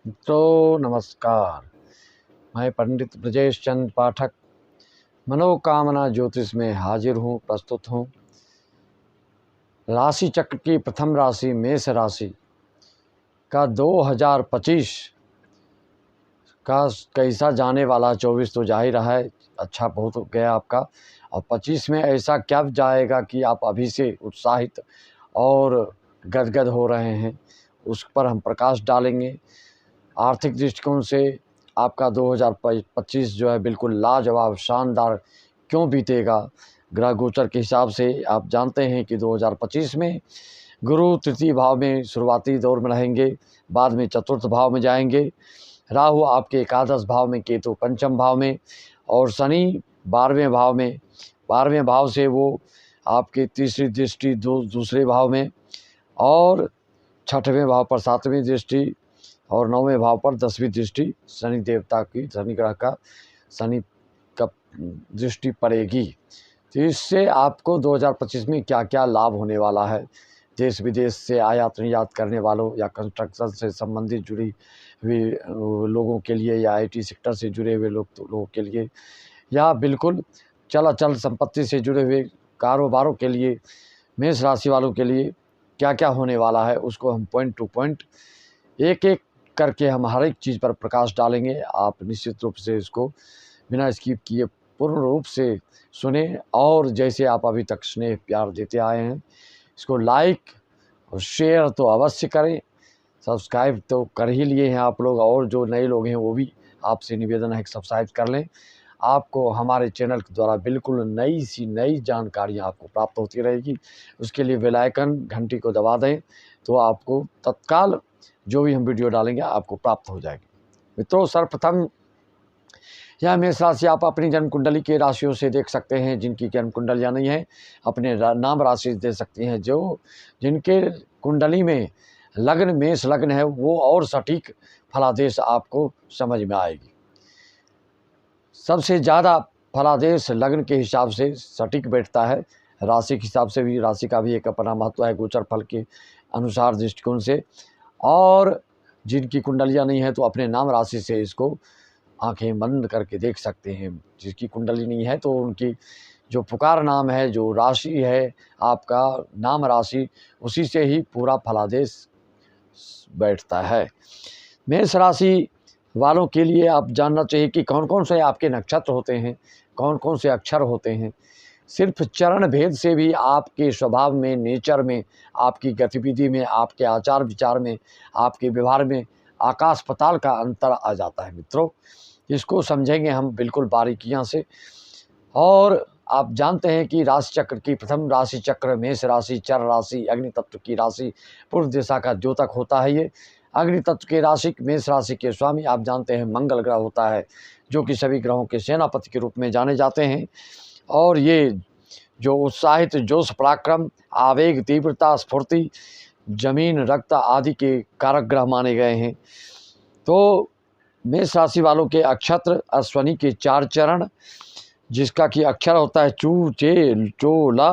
तो नमस्कार। मैं पंडित ब्रजेश चंद पाठक मनोकामना ज्योतिष में हाजिर हूँ, प्रस्तुत हूँ। राशि चक्र की प्रथम राशि मेष राशि का 2025 का कैसा जाने वाला। 24 तो जा ही रहा है, अच्छा बहुत हो गया आपका, और 25 में ऐसा क्या जाएगा कि आप अभी से उत्साहित और गदगद हो रहे हैं, उस पर हम प्रकाश डालेंगे। आर्थिक दृष्टिकोण से आपका 2025 जो है बिल्कुल लाजवाब शानदार क्यों बीतेगा। ग्रह गोचर के हिसाब से आप जानते हैं कि 2025 में गुरु तृतीय भाव में शुरुआती दौर में रहेंगे, बाद में चतुर्थ भाव में जाएंगे। राहु आपके एकादश भाव में, केतु पंचम भाव में, और शनि 12वें भाव में। 12वें भाव से वो आपकी तीसरी दृष्टि दूसरे भाव में, और 6वें भाव पर 7वीं दृष्टि, और 9वें भाव पर 10वीं दृष्टि शनि देवता की, शनि ग्रह का, शनि का दृष्टि पड़ेगी। तो इससे आपको 2025 में क्या क्या लाभ होने वाला है। देश विदेश से आयात निर्यात करने वालों या कंस्ट्रक्शन से संबंधित जुड़ी हुई लोगों के लिए, या आईटी सेक्टर से जुड़े हुए लोगों के लिए, या बिल्कुल चल अचल संपत्ति से जुड़े हुए कारोबारों के लिए, मेष राशि वालों के लिए क्या क्या होने वाला है, उसको हम पॉइंट टू पॉइंट एक एक करके हम हर एक चीज़ पर प्रकाश डालेंगे। आप निश्चित रूप से इसको बिना स्किप किए पूर्ण रूप से सुने, और जैसे आप अभी तक स्नेह प्यार देते आए हैं, इसको लाइक और शेयर तो अवश्य करें। सब्सक्राइब तो कर ही लिए हैं आप लोग, और जो नए लोग हैं वो भी आपसे निवेदन है कि सब्सक्राइब कर लें। आपको हमारे चैनल के द्वारा बिल्कुल नई सी नई जानकारियाँ आपको प्राप्त होती रहेगी। उसके लिए बेल आइकन घंटी को दबा दें, तो आपको तत्काल जो भी हम वीडियो डालेंगे आपको प्राप्त हो जाएगी। मित्रों, सर्वप्रथम यह मेष राशि आप अपनी जन्म कुंडली के राशियों से देख सकते हैं। जिनकी जन्म कुंडलियाँ नहीं है, अपने नाम राशि दे सकती हैं। जिनके कुंडली में लग्न मेष लग्न है, वो और सटीक फलादेश आपको समझ में आएगी। सबसे ज़्यादा फलादेश लग्न के हिसाब से सटीक बैठता है। राशि के हिसाब से भी, राशि का भी एक अपना महत्व है गोचर फल के अनुसार दृष्टिकोण से। और जिनकी कुंडलियाँ नहीं है तो अपने नाम राशि से इसको आंखें बंद करके देख सकते हैं। जिसकी कुंडली नहीं है तो उनकी जो पुकार नाम है, जो राशि है आपका नाम राशि, उसी से ही पूरा फलादेश बैठता है। मेष राशि वालों के लिए आप जानना चाहिए कि कौन कौन से आपके नक्षत्र होते हैं, कौन कौन से अक्षर होते हैं। सिर्फ चरण भेद से भी आपके स्वभाव में, नेचर में, आपकी गतिविधि में, आपके आचार विचार में, आपके व्यवहार में आकाश पताल का अंतर आ जाता है। मित्रों, इसको समझेंगे हम बिल्कुल बारीकियां से। और आप जानते हैं कि राशि चक्र की प्रथम राशि चक्र मेष राशि, चर राशि, अग्नि तत्व की राशि, पूर्व दिशा का द्योतक होता है। ये अग्नि तत्व के राशि मेष राशि के स्वामी आप जानते हैं मंगल ग्रह होता है, जो कि सभी ग्रहों के सेनापति के रूप में जाने जाते हैं। और ये जो उत्साहित, जोश, पराक्रम, आवेग, तीव्रता, स्फूर्ति, जमीन, रक्त आदि के कारक ग्रह माने गए हैं। तो मेष राशि वालों के अक्षत्र अश्वनी के 4 चरण, जिसका कि अक्षर होता है चू, चे, चो, ला।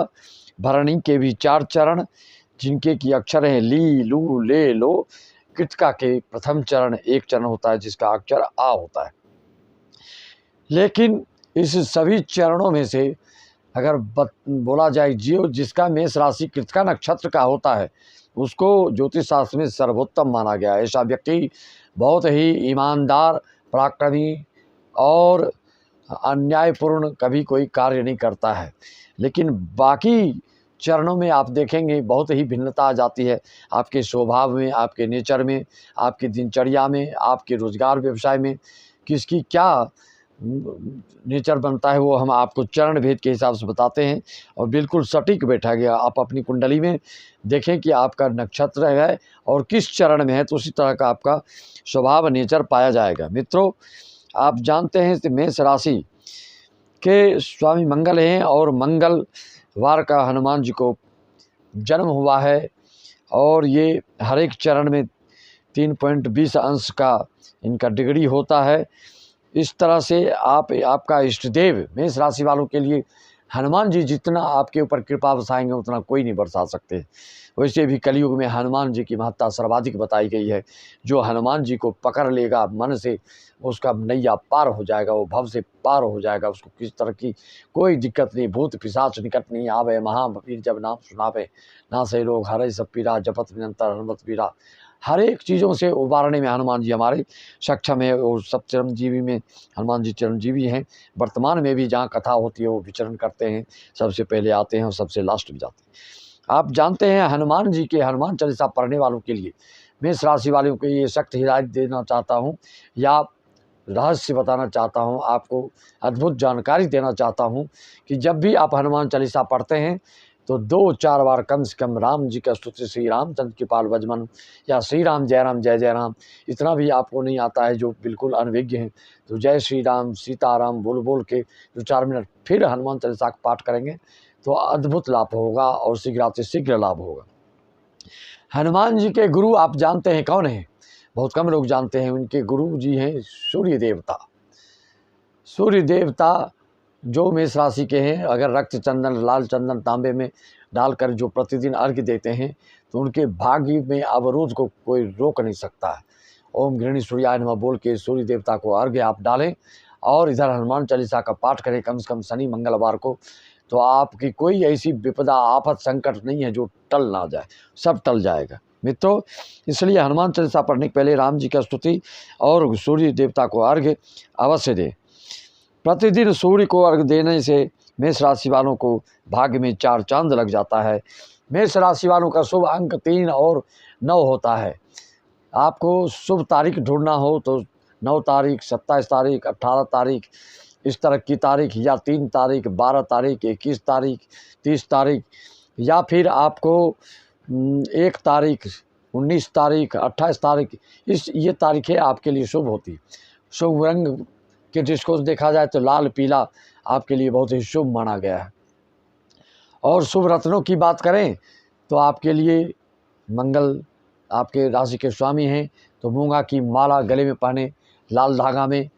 भरणी के भी 4 चरण, जिनके की अक्षर हैं ली, लू, ले, लो। कृतिका के प्रथम चरण 1 चरण होता है, जिसका अक्षर आ होता है। लेकिन इस सभी चरणों में से अगर बोला जाए, जिसका मेष राशि कृतिका नक्षत्र का होता है, उसको ज्योतिष शास्त्र में सर्वोत्तम माना गया है। ऐसा व्यक्ति बहुत ही ईमानदार, पराक्रमी और अन्यायपूर्ण कभी कोई कार्य नहीं करता है। लेकिन बाकी चरणों में आप देखेंगे बहुत ही भिन्नता आ जाती है, आपके स्वभाव में, आपके नेचर में, आपकी दिनचर्या में, आपके रोजगार व्यवसाय में किसकी क्या नेचर बनता है, वो हम आपको चरण भेद के हिसाब से बताते हैं। और बिल्कुल सटीक बैठा गया। आप अपनी कुंडली में देखें कि आपका नक्षत्र है और किस चरण में है, तो उसी तरह का आपका स्वभाव नेचर पाया जाएगा। मित्रों, आप जानते हैं कि मेष राशि के स्वामी मंगल हैं, और मंगलवार का हनुमान जी को जन्म हुआ है। और ये हर एक चरण में 3.20 अंश का इनका डिग्री होता है। इस तरह से आपका इष्ट देव मेष राशि वालों के लिए हनुमान जी जितना आपके ऊपर कृपा बरसाएंगे उतना कोई नहीं बरसा सकते। वैसे भी कलयुग में हनुमान जी की महत्ता सर्वाधिक बताई गई है। जो हनुमान जी को पकड़ लेगा मन से, उसका नैया पार हो जाएगा, वो भव से पार हो जाएगा। उसको किस तरह की कोई दिक्कत नहीं, भूत पिशाच निकट नहीं आवे, महावीर जब नाम सुनावे, ना से लोग हरे सब पीरा, जपत निरंतर हनुमत पीरा। हर एक चीज़ों से उबारने में हनुमान जी हमारे सक्षम है। और सब चिरंजीवी में हनुमान जी चिरंजीवी हैं। वर्तमान में भी जहाँ कथा होती है वो विचरण करते हैं, सबसे पहले आते हैं और सबसे लास्ट में जाते हैं। आप जानते हैं हनुमान जी के हनुमान चालीसा पढ़ने वालों के लिए मेष राशि वालों को ये सख्त हिदायत देना चाहता हूँ, या रहस्य बताना चाहता हूँ, आपको अद्भुत जानकारी देना चाहता हूँ कि जब भी आप हनुमान चालीसा पढ़ते हैं तो 2-4 बार कम से कम राम जी का स्तुति, श्री रामचंद्र कृपाल भजमन, या श्री राम जय जय राम, इतना भी आपको नहीं आता है जो बिल्कुल अनभिज्ञ हैं, तो जय श्री राम सीताराम बोल बोल के 2-4 मिनट फिर हनुमान चालीसा का पाठ करेंगे तो अद्भुत लाभ होगा और शीघ्र लाभ होगा। हनुमान जी के गुरु आप जानते हैं कौन है? बहुत कम लोग जानते हैं। उनके गुरु जी हैं सूर्य देवता। सूर्य देवता जो मेष राशि के हैं, अगर रक्त चंदन, लाल चंदन तांबे में डालकर जो प्रतिदिन अर्घ्य देते हैं तो उनके भाग्य में अवरोध को कोई रोक नहीं सकता है। ओम गृहिणी सूर्याय नमः बोल के सूर्य देवता को अर्घ्य आप डालें और इधर हनुमान चालीसा का पाठ करें कम से कम शनि मंगलवार को, तो आपकी कोई ऐसी विपदा आफत संकट नहीं है जो टल ना जाए, सब टल जाएगा मित्रों। इसलिए हनुमान चालीसा पढ़ने के पहले राम जी का स्तुति और सूर्य देवता को अर्घ्य अवश्य दें। प्रतिदिन सूर्य को अर्घ्य देने से मेष राशि वालों को भाग्य में 4 चांद लग जाता है। मेष राशि वालों का शुभ अंक 3 और 9 होता है। आपको शुभ तारीख ढूंढना हो तो 9 तारीख, 27 तारीख, 18 तारीख, इस तरह की तारीख, या 3 तारीख, 12 तारीख, 21 तारीख, 30 तारीख, या फिर आपको 1 तारीख, 19 तारीख, 28 तारीख, ये तारीखें आपके लिए शुभ होती है। शुभ रंग के दृष्टिकोण से देखा जाए तो लाल पीला आपके लिए बहुत ही शुभ माना गया है। और शुभ रत्नों की बात करें तो आपके लिए मंगल आपके राशि के स्वामी हैं, तो मूंगा की माला गले में पहने लाल धागा में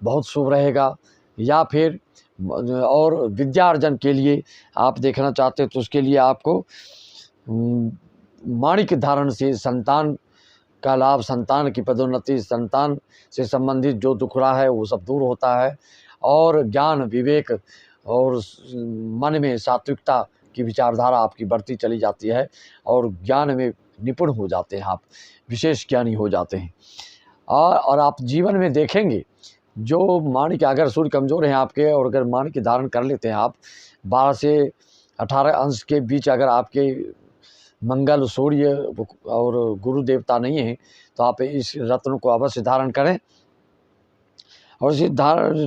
बहुत शुभ रहेगा। या फिर और विद्यार्जन के लिए आप देखना चाहते हैं तो उसके लिए आपको माणिक धारण से संतान का लाभ, संतान की पदोन्नति, संतान से संबंधित जो दुख रहा है वो सब दूर होता है। और ज्ञान विवेक और मन में सात्विकता की विचारधारा आपकी बढ़ती चली जाती है और ज्ञान में निपुण हो जाते हैं, आप विशेष ज्ञानी हो जाते हैं। और आप जीवन में देखेंगे जो माणिक, अगर सूर्य कमज़ोर हैं आपके और अगर माणिक धारण कर लेते हैं आप 12 से 18 अंश के बीच, अगर आपके मंगल, सूर्य और गुरु देवता नहीं है तो आप इस रत्न को अवश्य धारण करें। और इस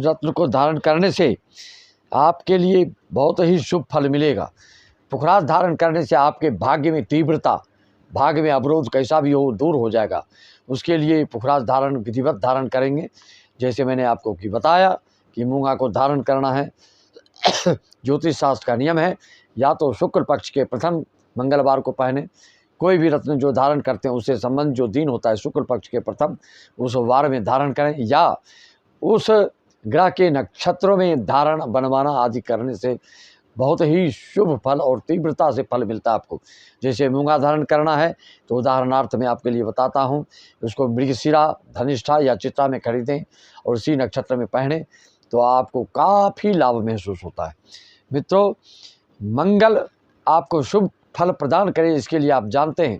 रत्न को धारण करने से आपके लिए बहुत ही शुभ फल मिलेगा। पुखराज धारण करने से आपके भाग्य में तीव्रता, भाग्य में अवरोध कैसा भी हो दूर हो जाएगा। उसके लिए पुखराज धारण विधिवत धारण करेंगे, जैसे मैंने आपको कि बताया कि मूंगा को धारण करना है। ज्योतिष शास्त्र का नियम है या तो शुक्ल पक्ष के प्रथम मंगलवार को पहने, कोई भी रत्न जो धारण करते हैं उससे संबंध जो दिन होता है शुक्ल पक्ष के प्रथम उस वार में धारण करें, या उस ग्रह के नक्षत्रों में धारण बनवाना आदि करने से बहुत ही शुभ फल और तीव्रता से फल मिलता है आपको। जैसे मूंगा धारण करना है तो उदाहरणार्थ मैं आपके लिए बताता हूँ, उसको मृगशिरा, धनिष्ठा या चित्रा में खरीदें और इसी नक्षत्र में पहने तो आपको काफ़ी लाभ महसूस होता है। मित्रों, मंगल आपको शुभ फल प्रदान करे, इसके लिए आप जानते हैं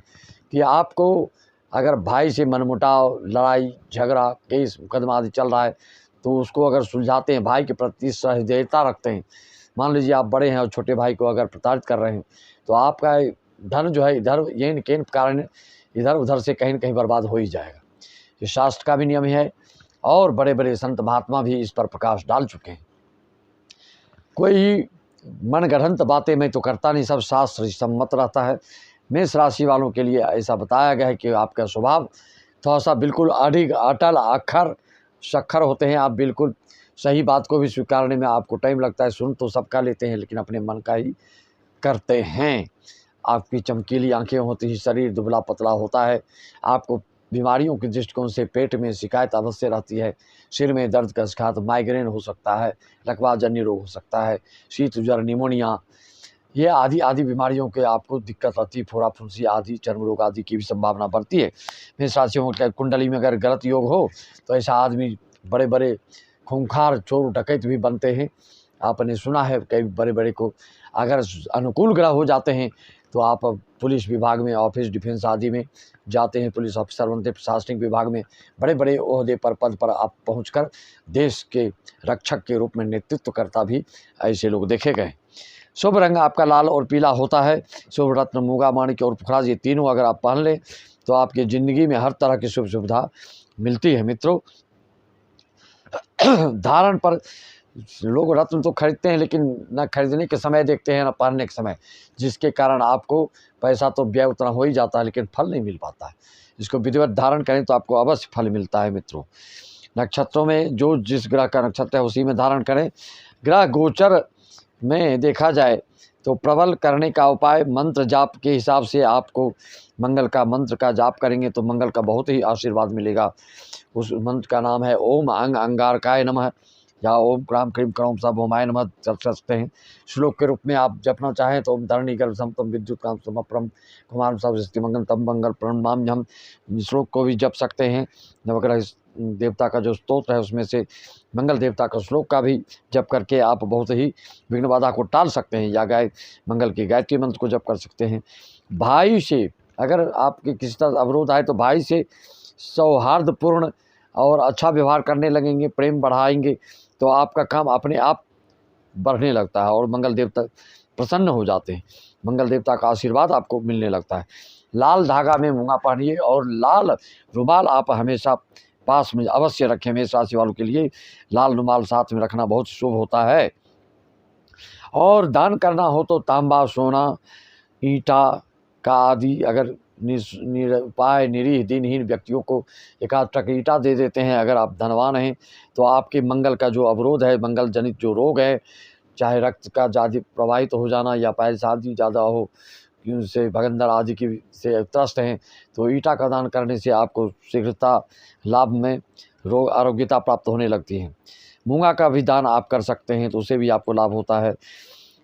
कि आपको अगर भाई से मनमुटाव, लड़ाई झगड़ा, केस मुकदमा आदि चल रहा है तो उसको अगर सुलझाते हैं, भाई के प्रति सहृदयता रखते हैं, मान लीजिए आप बड़े हैं और छोटे भाई को अगर प्रताड़ित कर रहे हैं तो आपका धन जो है इधर येन केन कारण इधर उधर से कहीं न कहीं बर्बाद हो ही जाएगा। ये शास्त्र का भी नियम है और बड़े बड़े संत महात्मा भी इस पर प्रकाश डाल चुके हैं। कोई मनगढ़ंत बातें मैं तो करता नहीं, सब शास्त्र सम्मत रहता है। मेष राशि वालों के लिए ऐसा बताया गया है कि आपका स्वभाव थोड़ा सा बिल्कुल अडिग, अटल, अखर शक्खर होते हैं। आप बिल्कुल सही बात को भी स्वीकारने में आपको टाइम लगता है, सुन तो सबका लेते हैं लेकिन अपने मन का ही करते हैं। आपकी चमकीली आंखें होती हैं, शरीर दुबला पतला होता है, आपको बीमारियों के दृष्टिकोण से पेट में शिकायत अवश्य रहती है, सिर में दर्द का शिकायत, माइग्रेन हो सकता है, लकवाजन्य रोग हो सकता है, शीत ज्वर, निमोनिया, ये आदि आदि बीमारियों के आपको दिक्कत आती है, फोड़ा फुंसी आदि, चर्म रोग आदि की भी संभावना बढ़ती है। मेष राशियों के कुंडली में अगर गलत योग हो तो ऐसा आदमी बड़े बड़े खूंखार चोर डकैत भी बनते हैं। आपने सुना है कई बड़े बड़े को अगर अनुकूल ग्रह हो जाते हैं तो आप पुलिस विभाग में, ऑफिस डिफेंस आदि में जाते हैं, पुलिस ऑफिसर बनते, प्रशासनिक विभाग में बड़े बड़े ओहदे पर, पद पर आप पहुंचकर देश के रक्षक के रूप में नेतृत्व करता भी ऐसे लोग देखे गए। शुभ रंग आपका लाल और पीला होता है। शुभ रत्न मूंगा, माणिक्य और पुखराज, ये तीनों अगर आप पहन लें तो आपकी ज़िंदगी में हर तरह की शुभ सुविधा मिलती है। मित्रों, धारण पर लोग रत्न तो खरीदते हैं लेकिन न खरीदने के समय देखते हैं न पहनने के समय, जिसके कारण आपको पैसा तो व्यय उतना हो ही जाता है लेकिन फल नहीं मिल पाता है। इसको विधिवत धारण करें तो आपको अवश्य फल मिलता है। मित्रों, नक्षत्रों में जो जिस ग्रह का नक्षत्र है उसी में धारण करें। ग्रह गोचर में देखा जाए तो प्रबल करने का उपाय मंत्र जाप के हिसाब से आपको मंगल का मंत्र का जाप करेंगे तो मंगल का बहुत ही आशीर्वाद मिलेगा। उस मंत्र का नाम है ओम अंग अंगारकाय नमः या ओम क्राम क्रीम करम सब ओमाय नमः जप सकते हैं। श्लोक के रूप में आप जपना चाहें तो ओम धरणी गर्भ समतम विद्युत काम समप्रम कुमार सब मंगल तम मंगल प्रणमाम्यहम श्लोक को भी जप सकते हैं। नवग्रह देवता का जो स्तोत्र है उसमें से मंगल देवता का श्लोक का भी जप करके आप बहुत ही विघ्न बाधा को टाल सकते हैं, या मंगल के गायत्री मंत्र को जप कर सकते हैं। भाई से अगर आपके किसी तरह अवरोध आए तो भाई से सौहार्दपूर्ण और अच्छा व्यवहार करने लगेंगे, प्रेम बढ़ाएंगे तो आपका काम अपने आप बढ़ने लगता है और मंगल देवता प्रसन्न हो जाते हैं, मंगल देवता का आशीर्वाद आपको मिलने लगता है। लाल धागा में मूंगा पहनिए और लाल रुमाल आप हमेशा पास में अवश्य रखें। मेष राशि वालों के लिए लाल रुमाल साथ में रखना बहुत शुभ होता है। और दान करना हो तो तांबा, सोना, ईंटा का आदि अगर निरुपाय निरीह दिनहीन व्यक्तियों को एक आध ट्रक ईंटा दे देते हैं, अगर आप धनवान हैं तो आपके मंगल का जो अवरोध है, मंगल जनित जो रोग है, चाहे रक्त का ज़्यादा प्रवाहित हो जाना या पैसा आदि ज़्यादा हो, से भगंदर आदि की से त्रस्त हैं, तो ईंटा का दान करने से आपको शीघ्रता लाभ में रोग आरोग्यता प्राप्त होने लगती है। मूंगा का भी दान आप कर सकते हैं तो उसे भी आपको लाभ होता है।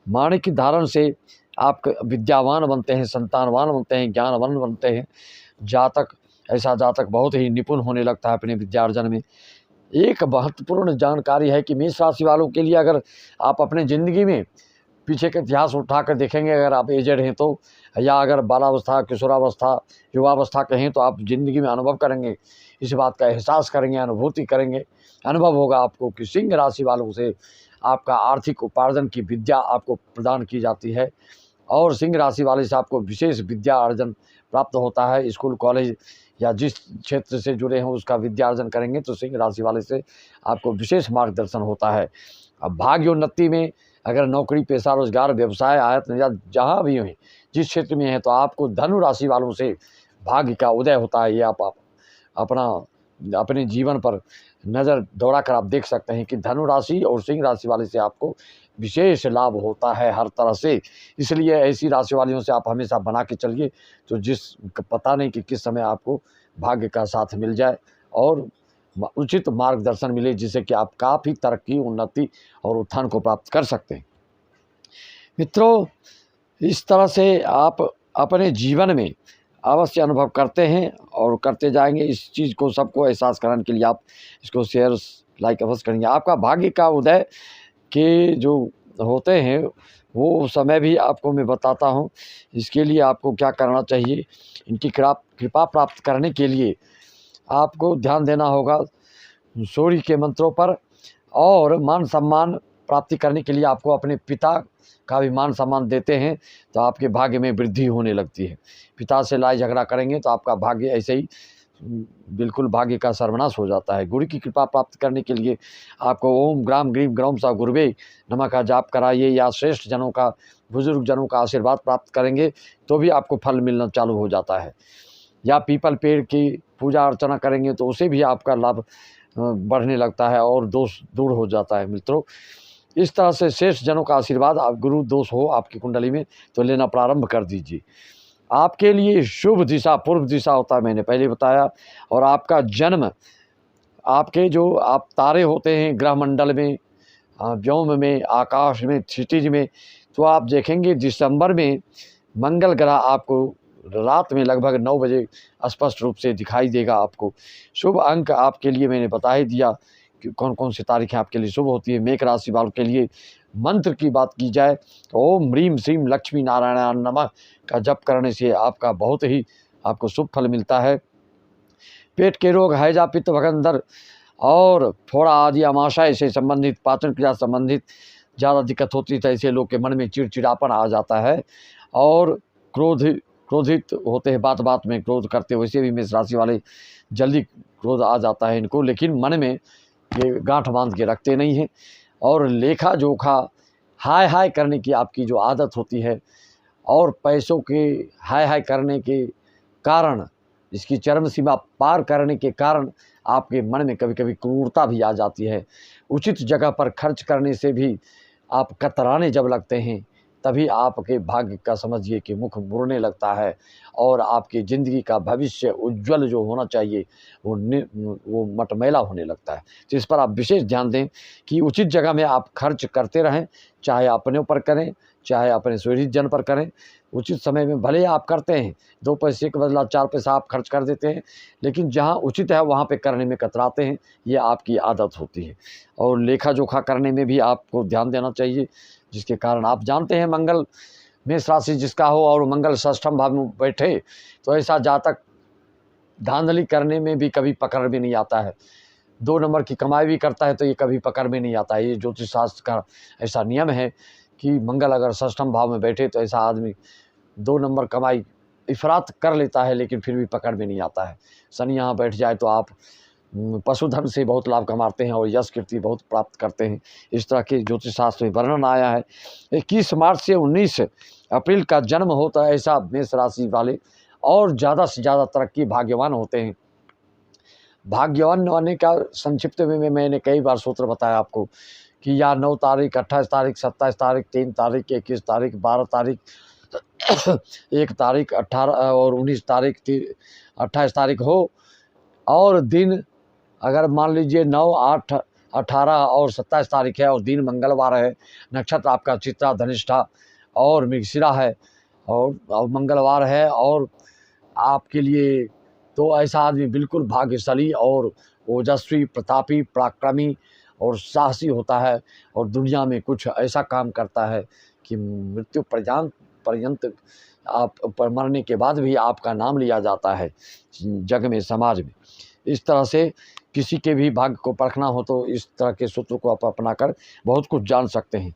माणिक्य धारण से आप विद्यावान बनते हैं, संतानवान बनते हैं, ज्ञानवान बनते हैं। जातक ऐसा जातक बहुत ही निपुण होने लगता है अपने विद्यार्जन में। एक महत्वपूर्ण जानकारी है कि मेष राशि वालों के लिए अगर आप अपने ज़िंदगी में पीछे का इतिहास उठाकर देखेंगे, अगर आप एजेड हैं तो, या अगर बालावस्था, किशोरावस्था, युवावस्था के हैं तो आप ज़िंदगी में अनुभव करेंगे, इस बात का एहसास करेंगे, अनुभूति करेंगे, अनुभव होगा आपको कि सिंह राशि वालों से आपका आर्थिक उपार्जन की विद्या आपको प्रदान की जाती है और सिंह राशि वाले से आपको विशेष विद्या अर्जन प्राप्त होता है। स्कूल कॉलेज या जिस क्षेत्र से जुड़े हैं उसका विद्या अर्जन करेंगे तो सिंह राशि वाले से आपको विशेष मार्गदर्शन होता है। अब भाग्योन्नति में अगर नौकरी, पेशा, रोजगार, व्यवसाय, आयत निर्यात जहाँ भी हैं, जिस क्षेत्र में है तो आपको धनु राशि वालों से भाग्य का उदय होता है। ये आप अपने जीवन पर नज़र दौड़ा कर आप देख सकते हैं कि धनु राशि और सिंह राशि वाले से आपको विशेष लाभ होता है हर तरह से। इसलिए ऐसी राशि वालियों से आप हमेशा बना के चलिए तो पता नहीं कि किस समय आपको भाग्य का साथ मिल जाए और उचित मार्गदर्शन मिले, जिससे कि आप काफ़ी तरक्की, उन्नति और उत्थान को प्राप्त कर सकते हैं। मित्रों, इस तरह से आप अपने जीवन में अवश्य अनुभव करते हैं और करते जाएंगे। इस चीज़ को सबको एहसास कराने के लिए आप इसको शेयर, लाइक अवश्य करेंगे। आपका भाग्य का उदय के जो होते हैं वो समय भी आपको मैं बताता हूँ। इसके लिए आपको क्या करना चाहिए, इनकी कृपा प्राप्त करने के लिए आपको ध्यान देना होगा सूर्य के मंत्रों पर, और मान सम्मान प्राप्ति करने के लिए आपको अपने पिता का भी मान सम्मान देते हैं तो आपके भाग्य में वृद्धि होने लगती है। पिता से लड़ाई झगड़ा करेंगे तो आपका भाग्य ऐसे ही बिल्कुल भाग्य का सर्वनाश हो जाता है। गुरु की कृपा प्राप्त करने के लिए आपको ओम ग्राम ग्रीम ग्रौम सा गुरुवे नमः का जाप कराइए, या श्रेष्ठ जनों का, बुजुर्ग जनों का आशीर्वाद प्राप्त करेंगे तो भी आपको फल मिलना चालू हो जाता है। या पीपल पेड़ की पूजा अर्चना करेंगे तो उसे भी आपका लाभ बढ़ने लगता है और दोष दूर हो जाता है। मित्रों, इस तरह से श्रेष्ठ जनों का आशीर्वाद, आप गुरु दोष हो आपकी कुंडली में तो लेना प्रारंभ कर दीजिए। आपके लिए शुभ दिशा पूर्व दिशा होता है, मैंने पहले बताया। और आपका जन्म, आपके जो आप तारे होते हैं ग्रहमंडल में, व्योम में, आकाश में, क्षितिज में, तो आप देखेंगे दिसंबर में मंगल ग्रह आपको रात में लगभग 9 बजे स्पष्ट रूप से दिखाई देगा आपको। शुभ अंक आपके लिए मैंने बता ही दिया कि कौन कौन सी तारीखें आपके लिए शुभ होती है। मेष राशि वालों के लिए मंत्र की बात की जाए तो ओम ह्रीम श्रीम लक्ष्मी नारायण नमः का जप करने से आपका बहुत ही आपको शुभ फल मिलता है। पेट के रोग, हैजा, पित्त, भगंदर और फोड़ा आदि आमाशय से संबंधित, पाचन क्रिया संबंधित ज़्यादा दिक्कत होती है तो ऐसे लोग के मन में चिड़चिड़ापन आ जाता है और क्रोधित होते हैं, बात बात में क्रोध करते। वैसे भी मेष राशि वाले जल्दी क्रोध आ जाता है इनको, लेकिन मन में ये गांठ बांध के रखते नहीं हैं। और लेखा जोखा हाय हाय करने की आपकी जो आदत होती है और पैसों के हाय हाय करने के कारण, इसकी चरम सीमा पार करने के कारण आपके मन में कभी कभी क्रूरता भी आ जाती है। उचित जगह पर खर्च करने से भी आप कतराने जब लगते हैं तभी आपके भाग्य का समझिए कि मुख मुड़ने लगता है और आपकी ज़िंदगी का भविष्य उज्ज्वल जो होना चाहिए वो मटमैला होने लगता है। तो इस पर आप विशेष ध्यान दें कि उचित जगह में आप खर्च करते रहें, चाहे अपने ऊपर करें चाहे अपने सुहृद जन पर करें। उचित समय में भले आप करते हैं, 2 पैसे के बदला 4 पैसा आप खर्च कर देते हैं, लेकिन जहाँ उचित है वहाँ पे करने में कतराते हैं, ये आपकी आदत होती है। और लेखा जोखा करने में भी आपको ध्यान देना चाहिए, जिसके कारण आप जानते हैं मंगल मेष राशि जिसका हो और मंगल षष्ठम भाव में बैठे तो ऐसा जातक धांधली करने में भी कभी पकड़ में नहीं आता है। 2 नंबर की कमाई भी करता है तो ये कभी पकड़ में नहीं आता है। ये ज्योतिष शास्त्र का ऐसा नियम है कि मंगल अगर षष्ठम भाव में बैठे तो ऐसा आदमी 2 नंबर कमाई इफरात कर लेता है, लेकिन फिर भी पकड़ में नहीं आता है। शनि यहाँ बैठ जाए तो आप पशुधन से बहुत लाभ कमाते हैं और यश कीर्ति बहुत प्राप्त करते हैं। इस तरह के ज्योतिष शास्त्र में वर्णन आया है। 21 मार्च से 19 अप्रैल का जन्म होता है ऐसा मेष राशि वाले और ज़्यादा से ज़्यादा तरक्की भाग्यवान होते हैं। भाग्यवान होने का संक्षिप्त में मैंने कई बार सूत्र बताया आपको कि या 9 तारीख, 28 तारीख, 27 तारीख, 3 तारीख, 21 तारीख, 12 तारीख, 1 तारीख, 18 और 19 तारीख, 28 तारीख हो और दिन अगर मान लीजिए 9, 8, 18 और 27 तारीख है और दिन मंगलवार है, नक्षत्र आपका चित्रा, धनिष्ठा और मृगशिरा है और मंगलवार है और आपके लिए तो ऐसा आदमी बिल्कुल भाग्यशाली और ओजस्वी, प्रतापी, पराक्रमी और साहसी होता है और दुनिया में कुछ ऐसा काम करता है कि मृत्यु पर्यंत आप पर मरने के बाद भी आपका नाम लिया जाता है जग में, समाज में। इस तरह से किसी के भी भाग्य को परखना हो तो इस तरह के सूत्र को आप अपनाकर बहुत कुछ जान सकते हैं।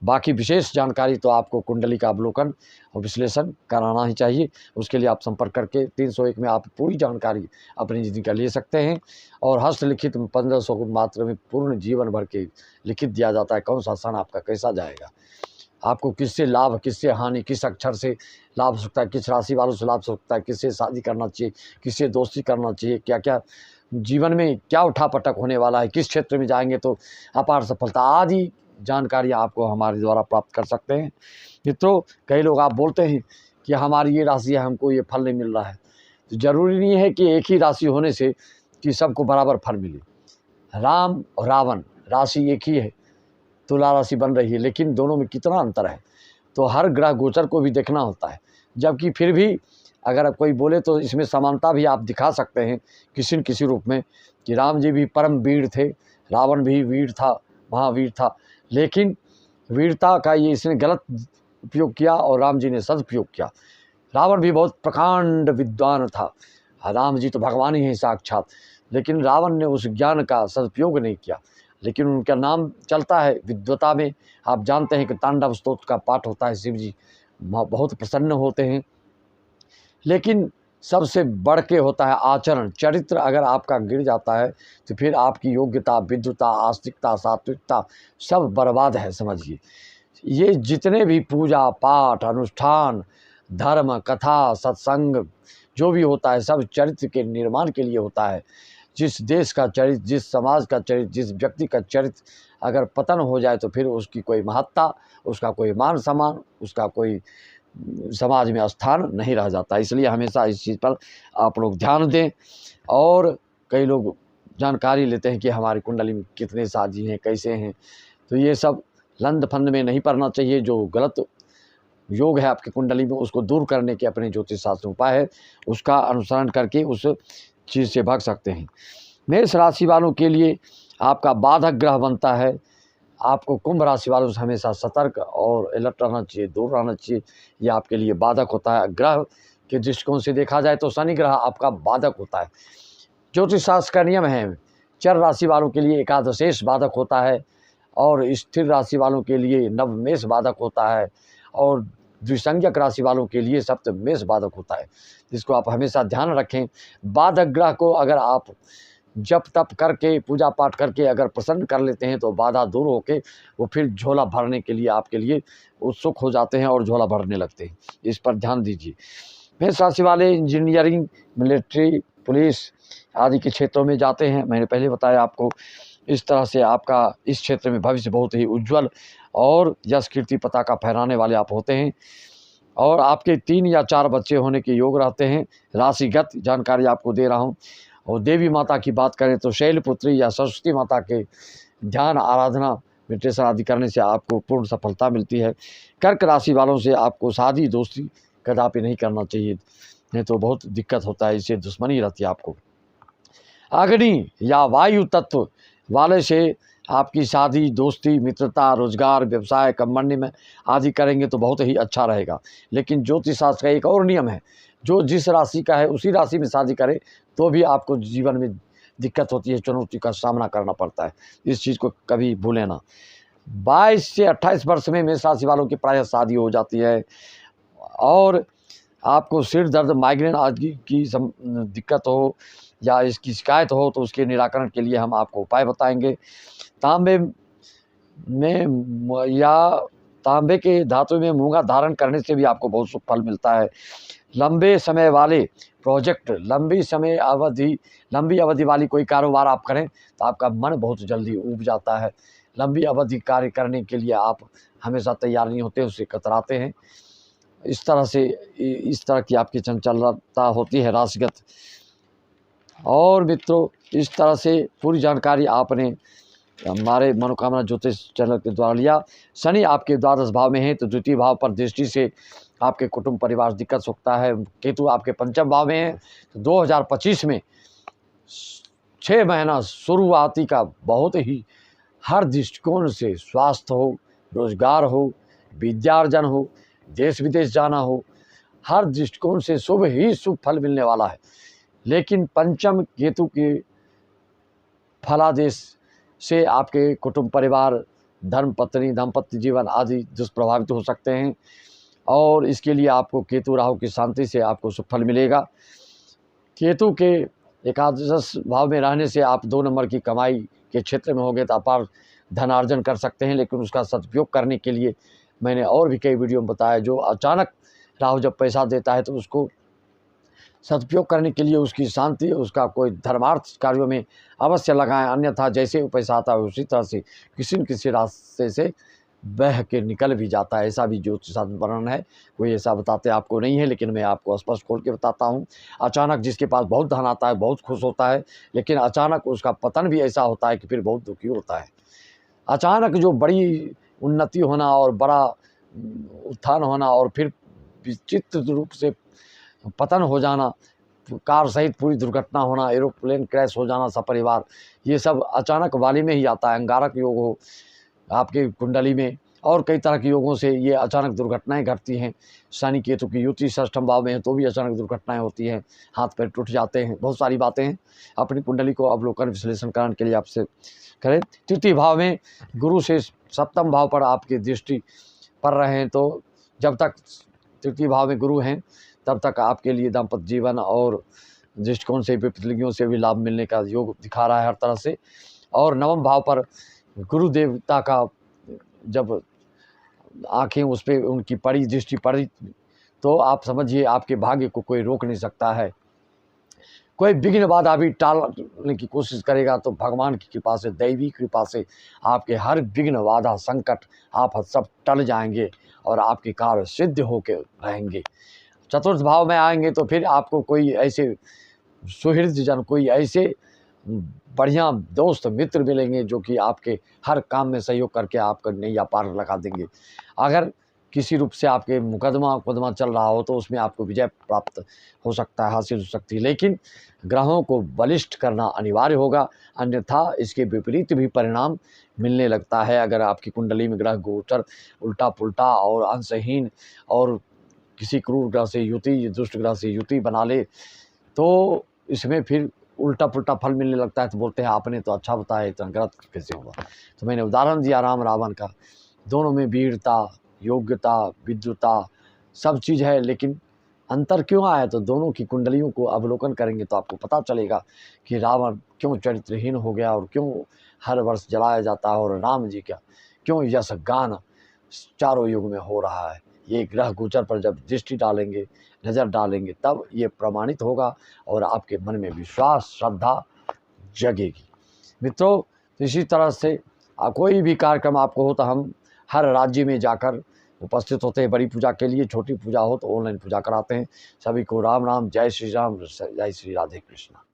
बाकी विशेष जानकारी तो आपको कुंडली का अवलोकन और विश्लेषण कराना ही चाहिए। उसके लिए आप संपर्क करके 301 में आप पूरी जानकारी अपनी ज़िंदगी का ले सकते हैं और हस्तलिखित 1500 को मात्र में पूर्ण जीवन भर के लिखित दिया जाता है कौन सा सन आपका कैसा जाएगा, आपको किससे लाभ, किससे हानि, किस अक्षर से लाभ हो सकता है, किस राशि वालों से लाभ हो सकता है, किससे शादी करना चाहिए, किससे दोस्ती करना चाहिए, क्या क्या जीवन में क्या उठापटक होने वाला है, किस क्षेत्र में जाएंगे तो अपार सफलता आदि जानकारियाँ आपको हमारे द्वारा प्राप्त कर सकते हैं। मित्रों, कई लोग आप बोलते हैं कि हमारी ये राशि है, हमको ये फल नहीं मिल रहा है। तो ज़रूरी नहीं है कि एक ही राशि होने से कि सबको बराबर फल मिले। राम और रावण राशि एक ही है, तुला राशि बन रही है, लेकिन दोनों में कितना अंतर है। तो हर ग्रह गोचर को भी देखना होता है, जबकि फिर भी अगर कोई बोले तो इसमें समानता भी आप दिखा सकते हैं किसी न किसी रूप में कि राम जी भी परम वीर थे, रावण भी वीर था, महावीर था, लेकिन वीरता का ये इसने गलत उपयोग किया और राम जी ने सदुपयोग किया। रावण भी बहुत प्रकांड विद्वान था, राम जी तो भगवान ही हैं साक्षात, लेकिन रावण ने उस ज्ञान का सदुपयोग नहीं किया। लेकिन उनका नाम चलता है विद्वता में। आप जानते हैं कि तांडव स्तोत्र का पाठ होता है, शिव जी बहुत प्रसन्न होते हैं। लेकिन सबसे बढ़ के होता है आचरण, चरित्र अगर आपका गिर जाता है तो फिर आपकी योग्यता, विद्वता, आस्तिकता, सात्विकता सब बर्बाद है समझिए। ये जितने भी पूजा पाठ, अनुष्ठान, धर्म, कथा, सत्संग जो भी होता है सब चरित्र के निर्माण के लिए होता है। जिस देश का चरित्र, जिस समाज का चरित्र, जिस व्यक्ति का चरित्र अगर पतन हो जाए तो फिर उसकी कोई महत्ता, उसका कोई मान सम्मान, उसका कोई समाज में स्थान नहीं रह जाता। इसलिए हमेशा इस चीज़ पर आप लोग ध्यान दें। और कई लोग जानकारी लेते हैं कि हमारी कुंडली में कितने शादी हैं, कैसे हैं, तो ये सब लंद फंद में नहीं पड़ना चाहिए। जो गलत योग है आपकी कुंडली में, उसको दूर करने के अपने ज्योतिष शास्त्र उपाय है, उसका अनुसरण करके उस चीज़ से भाग सकते हैं। मेष राशि वालों के लिए आपका बाधक ग्रह बनता है। आपको कुंभ राशि वालों से हमेशा सतर्क और अलर्ट रहना चाहिए, दूर रहना चाहिए। ये आपके लिए बाधक होता है। ग्रह के दृष्टिकोण से देखा जाए तो शनि ग्रह आपका बाधक होता है। ज्योतिष शास्त्र का नियम है, चर राशि वालों के लिए एकादशेष बाधक होता है और स्थिर राशि वालों के लिए नवमेष बाधक होता है और द्विसंज्ञक राशि वालों के लिए सप्तमेष बाधक होता है। जिसको आप हमेशा ध्यान रखें। बाधक ग्रह को अगर आप जप तप करके, पूजा पाठ करके अगर प्रसन्न कर लेते हैं तो बाधा दूर होके वो फिर झोला भरने के लिए आपके लिए उत्सुक हो जाते हैं और झोला भरने लगते हैं। इस पर ध्यान दीजिए। मेष राशि वाले इंजीनियरिंग, मिलिट्री, पुलिस आदि के क्षेत्रों में जाते हैं। मैंने पहले बताया आपको। इस तरह से आपका इस क्षेत्र में भविष्य बहुत ही उज्जवल और यश कीर्ति पताका फहराने वाले आप होते हैं। और आपके 3 या 4 बच्चे होने के योग रहते हैं। राशिगत जानकारी आपको दे रहा हूँ। और देवी माता की बात करें तो शैलपुत्री या सरस्वती माता के ध्यान, आराधना, मेडिटेशन आदि करने से आपको पूर्ण सफलता मिलती है। कर्क राशि वालों से आपको शादी दोस्ती कदापि नहीं करना चाहिए, नहीं तो बहुत दिक्कत होता है, इससे दुश्मनी रहती है आपको। अग्नि या वायु तत्व वाले से आपकी शादी, दोस्ती, मित्रता, रोजगार, व्यवसाय, कंपनी में आदि करेंगे तो बहुत ही अच्छा रहेगा। लेकिन ज्योतिष शास्त्र का एक और नियम है, जो जिस राशि का है उसी राशि में शादी करे तो भी आपको जीवन में दिक्कत होती है, चुनौती का सामना करना पड़ता है। इस चीज़ को कभी भूलें ना। 22 से 28 वर्ष में मेष राशि वालों की प्रायः शादी हो जाती है। और आपको सिर दर्द, माइग्रेन आदि की दिक्कत हो या इसकी शिकायत हो तो उसके निराकरण के लिए हम आपको उपाय बताएंगे। तांबे में या तांबे के धातु में मूंगा धारण करने से भी आपको बहुत शुभ फल मिलता है। लंबे समय वाले प्रोजेक्ट, लंबी अवधि वाली कोई कारोबार आप करें तो आपका मन बहुत जल्दी ऊब जाता है। लंबी अवधि कार्य करने के लिए आप हमेशा तैयार नहीं होते, उससे कतराते हैं। इस तरह की आपकी चंचलता होती है राशिगत। और मित्रों, इस तरह से पूरी जानकारी आपने हमारे मनोकामना ज्योतिष चैनल के द्वारा लिया। शनि आपके द्वादश भाव में है तो द्वितीय भाव पर दृष्टि से आपके कुटुंब परिवार दिक्कत सकता है। केतु आपके पंचम भाव में है तो 2025 में 6 महीना शुरुआती का बहुत ही हर दृष्टिकोण से, स्वास्थ्य हो, रोजगार हो, विद्यार्जन हो, देश विदेश जाना हो, हर दृष्टिकोण से शुभ ही शुभ फल मिलने वाला है। लेकिन पंचम केतु के फलादेश से आपके कुटुंब परिवार, धर्म पत्नी, दाम्पत्य जीवन आदि दुष्प्रभावित हो सकते हैं। और इसके लिए आपको केतु राहु की शांति से आपको शुभ फल मिलेगा। केतु के एकादश भाव में रहने से आप 2 नंबर की कमाई के क्षेत्र में होंगे तो अपार धनार्जन कर सकते हैं। लेकिन उसका सदुपयोग करने के लिए मैंने और भी कई वीडियो में बताया, जो अचानक राहु जब पैसा देता है तो उसको सदुपयोग करने के लिए उसकी शांति, उसका कोई धर्मार्थ कार्यों में अवश्य लगाएं। अन्यथा जैसे वो पैसा आता है उसी तरह से किसी न किसी रास्ते से बह के निकल भी जाता है। ऐसा भी ज्योतिष शास्त्र वर्णन है, कोई ऐसा बताते आपको नहीं है, लेकिन मैं आपको स्पष्ट खोल के बताता हूँ। अचानक जिसके पास बहुत धन आता है, बहुत खुश होता है, लेकिन अचानक उसका पतन भी ऐसा होता है कि फिर बहुत दुखी होता है। अचानक जो बड़ी उन्नति होना और बड़ा उत्थान होना और फिर विचित्र रूप से पतन हो जाना, कार सहित पूरी दुर्घटना होना, एरोप्लेन क्रैश हो जाना सपरिवार, ये सब अचानक वाली में ही आता है। अंगारक योग हो आपके कुंडली में और कई तरह के योगों से ये अचानक दुर्घटनाएं घटती हैं। शनि केतु की युति षष्ठम भाव में है तो भी अचानक दुर्घटनाएं होती हैं, हाथ पैर टूट जाते हैं, बहुत सारी बातें हैं। अपनी कुंडली को अवलोकन विश्लेषण करने के लिए आपसे करें। तृतीय भाव में गुरु से सप्तम भाव पर आपकी दृष्टि पड़ रहे हैं तो जब तक तृतीय भाव में गुरु हैं तब तक आपके लिए दाम्पत्य जीवन और दृष्टिकोण से विपत्तियों से भी लाभ मिलने का योग दिखा रहा है हर तरह से। और नवम भाव पर गुरु देवता का जब आंखें उस पर उनकी पड़ी, दृष्टि पड़ी, तो आप समझिए आपके भाग्य को कोई रोक नहीं सकता है। कोई विघ्न बाधा भी टालने की कोशिश करेगा तो भगवान की कृपा से, दैवी कृपा से आपके हर विघ्न बाधा संकट आप सब टल जाएंगे और आपकी कार्य सिद्ध होकर रहेंगे। चतुर्थ भाव में आएंगे तो फिर आपको कोई ऐसे सुहृद जन, कोई ऐसे बढ़िया दोस्त मित्र मिलेंगे जो कि आपके हर काम में सहयोग करके आपका नैया पार लगा देंगे। अगर किसी रूप से आपके मुकदमा चल रहा हो तो उसमें आपको विजय प्राप्त हो सकता है, हासिल हो सकती है, लेकिन ग्रहों को बलिष्ठ करना अनिवार्य होगा, अन्यथा इसके विपरीत भी परिणाम मिलने लगता है। अगर आपकी कुंडली में ग्रह गोचर उल्टा पुल्टा और अंशहीन और किसी क्रूर ग्रह से युति, दुष्ट ग्रह से युति बना ले तो इसमें फिर उल्टा पुल्टा फल मिलने लगता है। तो बोलते हैं आपने तो अच्छा बताया, इतना गलत कैसे हुआ। तो मैंने उदाहरण दिया राम रावण का, दोनों में वीरता, योग्यता, विद्वता सब चीज़ है, लेकिन अंतर क्यों आया? तो दोनों की कुंडलियों को अवलोकन करेंगे तो आपको पता चलेगा कि रावण क्यों चरित्रहीन हो गया और क्यों हर वर्ष जलाया जाता है, और राम जी का क्यों यश गान चारों युग में हो रहा है। ये ग्रह गोचर पर जब दृष्टि डालेंगे, नज़र डालेंगे, तब ये प्रमाणित होगा और आपके मन में विश्वास, श्रद्धा जगेगी। मित्रों, इसी तरह से कोई भी कार्यक्रम आपको हो तो हम हर राज्य में जाकर उपस्थित होते हैं। बड़ी पूजा के लिए, छोटी पूजा हो तो ऑनलाइन पूजा कराते हैं। सभी को राम राम, जय श्री राम, जय श्री राधे कृष्ण।